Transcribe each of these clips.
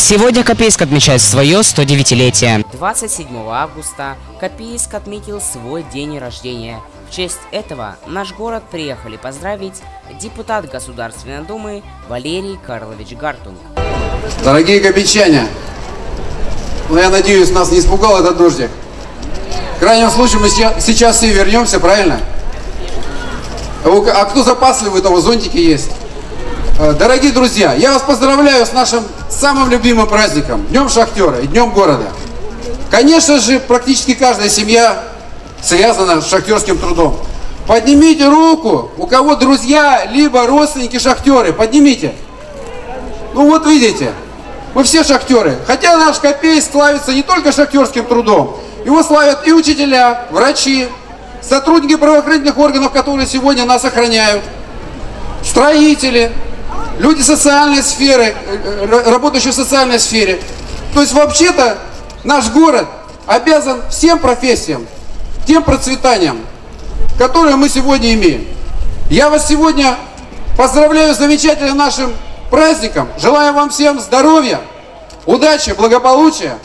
Сегодня Копейск отмечает свое 109-летие. 27 августа Копейск отметил свой день рождения. В честь этого наш город приехали поздравить депутат Государственной Думы Валерий Карлович Гартунг. Дорогие копейчане, я надеюсь, нас не испугал этот дождик. В крайнем случае мы сейчас все вернемся, правильно? А кто запасливый, у того зонтики есть. Дорогие друзья, я вас поздравляю с нашим самым любимым праздником, Днем Шахтера и Днем города. Конечно же, практически каждая семья связана с шахтерским трудом. Поднимите руку, у кого друзья, либо родственники шахтеры, поднимите. Ну вот видите, мы все шахтеры. Хотя наш Копейск славится не только шахтерским трудом, его славят и учителя, врачи, сотрудники правоохранительных органов, которые сегодня нас охраняют, строители, люди социальной сферы, работающие в социальной сфере. То есть вообще-то наш город обязан всем профессиям, тем процветанием, которые мы сегодня имеем. Я вас сегодня поздравляю с замечательным нашим праздником. Желаю вам всем здоровья, удачи, благополучия,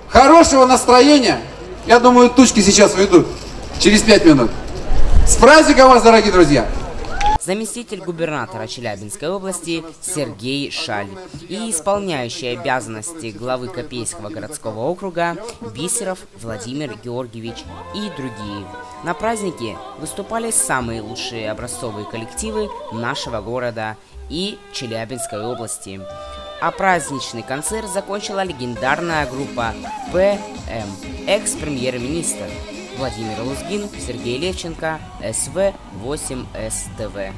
хорошего настроения. Я думаю, тучки сейчас уйдут через 5 минут. С праздником вас, дорогие друзья! Заместитель губернатора Челябинской области Сергей Шаль и исполняющий обязанности главы Копейского городского округа Бисеров Владимир Георгиевич и другие. На празднике выступали самые лучшие образцовые коллективы нашего города и Челябинской области. А праздничный концерт закончила легендарная группа ПМ, экс-премьер-министр Владимир Лузгин, Сергей Левченко, СВ-8СТВ.